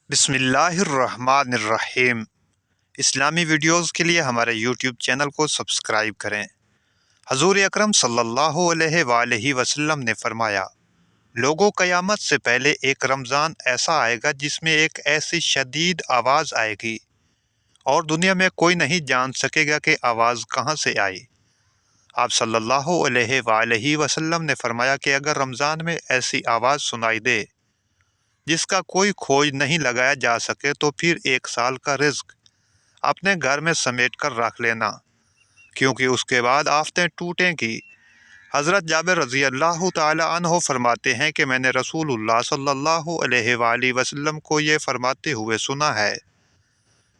बिस्मिल्लाहिर्रहमानिर्रहीम। इस्लामी वीडियोज़ के लिए हमारे यूट्यूब चैनल को सब्सक्राइब करें। हजूर अकरम सल्लल्लाहु अलैहि वसल्लम ने फरमाया, लोगों क़यामत से पहले एक रमज़ान ऐसा आएगा जिसमें एक ऐसी शदीद आवाज़ आएगी और दुनिया में कोई नहीं जान सकेगा कि आवाज़ कहाँ से आई। आप सल्लल्लाहु अलैहि वसल्लम ने फरमाया कि अगर रमज़ान में ऐसी आवाज़ सुनाई दे जिसका कोई खोज नहीं लगाया जा सके तो फिर एक साल का रिज्क अपने घर में समेट कर रख लेना, क्योंकि उसके बाद आफतें टूटेंगी। हज़रत जाबिर रज़ी अल्लाह ताला अन्हो फरमाते हैं कि मैंने रसूलुल्लाह सल्लल्लाहु अलैहि वसल्लम को ये फरमाते हुए सुना है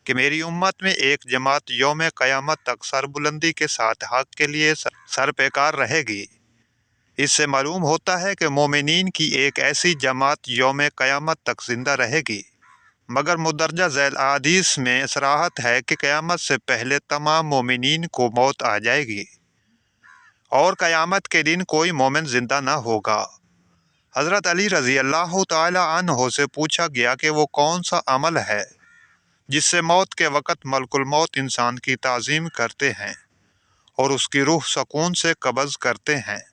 कि मेरी उम्मत में एक जमात यौम क़यामत तक सरबुलंदी के साथ हक़ के लिए सर पेकार रहेगी। इससे मालूम होता है कि मोमिनीन की एक ऐसी जमात यौम क़यामत तक ज़िंदा रहेगी, मगर मुदर्जा झैल अहादीस में सराहत है कि क़यामत से पहले तमाम मोमिनीन को मौत आ जाएगी और क़यामत के दिन कोई मोमिन ज़िंदा न होगा। हज़रत अली रज़ी अल्लाह ताला अन्हो से पूछा गया कि वो कौन सा अमल है जिससे मौत के वक़्त मलकुल मौत इंसान की ताज़ीम करते हैं और उसकी रूह सुकून से कब्ज़ करते हैं।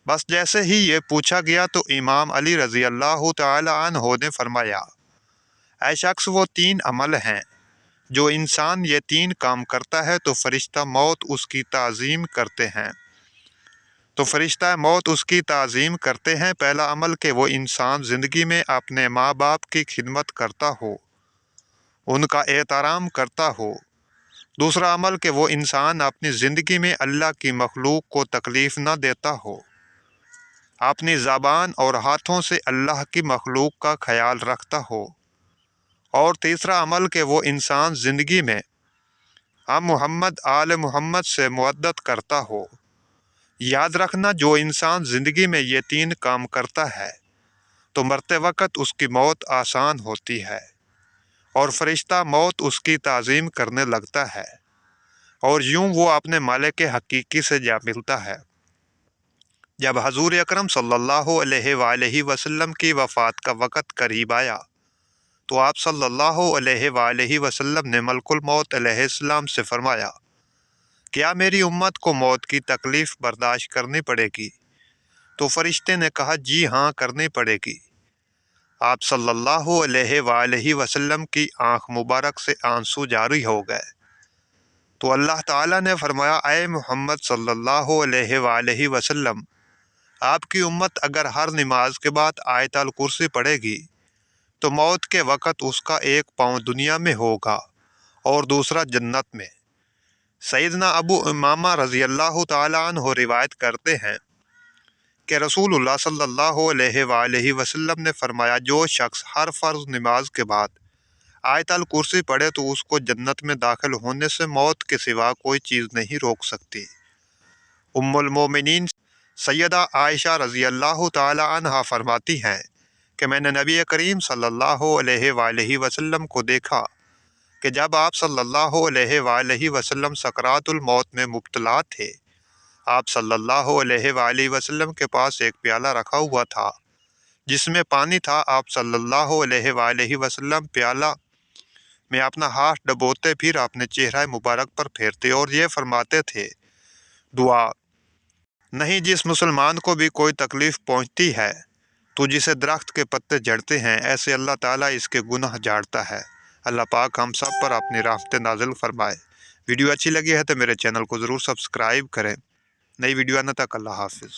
बस जैसे ही ये पूछा गया तो इमाम अली रज़ी अल्लाह ताला अन्हो ने फरमाया, ऐ शख्स, वो 3 अमल हैं जो इंसान ये 3 काम करता है तो फरिश्ता मौत उसकी ताज़ीम करते हैं। पहला अमल कि वो इंसान ज़िंदगी में अपने माँ बाप की खिदमत करता हो, उनका एहतराम करता हो। दूसरा अमल कि वो इंसान अपनी ज़िंदगी में अल्लाह की मखलूक को तकलीफ़ न देता हो, अपनी ज़बान और हाथों से अल्लाह की मखलूक का ख्याल रखता हो। और तीसरा अमल कि वो इंसान ज़िंदगी में हम मोहम्मद आल मोहम्मद से मुवद्दत करता हो। याद रखना, जो इंसान ज़िंदगी में ये 3 काम करता है तो मरते वक़्त उसकी मौत आसान होती है और फरिश्ता मौत उसकी ताज़ीम करने लगता है और यूं वो अपने मालिक हकीकी से जा मिलता है। जब हजूर अकरम सल्लल्लाहु अलैहि वसल्लम की वफ़ात का वक़्त करीब आया तो आप सल्लल्लाहु अलैहि वसल्लम ने मलकुल मौत अलैहिस्सलाम से फरमाया, क्या मेरी उम्मत को मौत की तकलीफ़ बर्दाश्त करनी पड़ेगी? तो फरिश्ते ने कहा, जी हाँ, करनी पड़ेगी। आप सल्लल्लाहु अलैहि वसल्लम की आँख मुबारक से आंसू जारी हो गए तो अल्लाह ताला ने फरमाया, ऐ मोहम्मद सल्लल्लाहु अलैहि वसल्लम, आपकी उम्मत अगर हर नमाज के बाद आयतल कुर्सी पढ़ेगी तो मौत के वक़्त उसका एक पाँव दुनिया में होगा और दूसरा जन्नत में। सैयदना अबू उमामा रज़ी अल्लाह ताला अन्हु रिवायत करते हैं कि रसूलुल्लाह सल्लल्लाहु अलैहि वसल्लम ने फरमाया, जो शख्स हर फ़र्ज़ नमाज के बाद आयतल कुर्सी पढ़े तो उसको जन्नत में दाखिल होने से मौत के सिवा कोई चीज़ नहीं रोक सकती। उम्मुल मोमिनीन सैयदा आयशा रज़ी अल्लाह ताला अन्हा फरमाती हैं कि मैंने नबी करीम सल्लल्लाहु अलैहि वसल्लम को देखा कि जब आप सल्लल्लाहु अलैहि वसल्लम सकरातुल मौत में मुब्तला थे, आप सल्लल्लाहु अलैहि वसल्लम के पास एक प्याला रखा हुआ था जिसमें पानी था। आप सल्लल्लाहु अलैहि वसल्लम प्याला में अपना हाथ डबोते फिर अपने चेहरा मुबारक पर फेरते और ये फरमाते थे, दुआ नहीं, जिस मुसलमान को भी कोई तकलीफ़ पहुँचती है तो जिसे दरख्त के पत्ते झड़ते हैं, ऐसे अल्लाह ताला इसके गुनाह झाड़ता है। अल्लाह पाक हम सब पर अपनी रहमतें नाज़िल फरमाए। वीडियो अच्छी लगी है तो मेरे चैनल को ज़रूर सब्सक्राइब करें। नई वीडियो आने तक अल्लाह हाफ़िज़।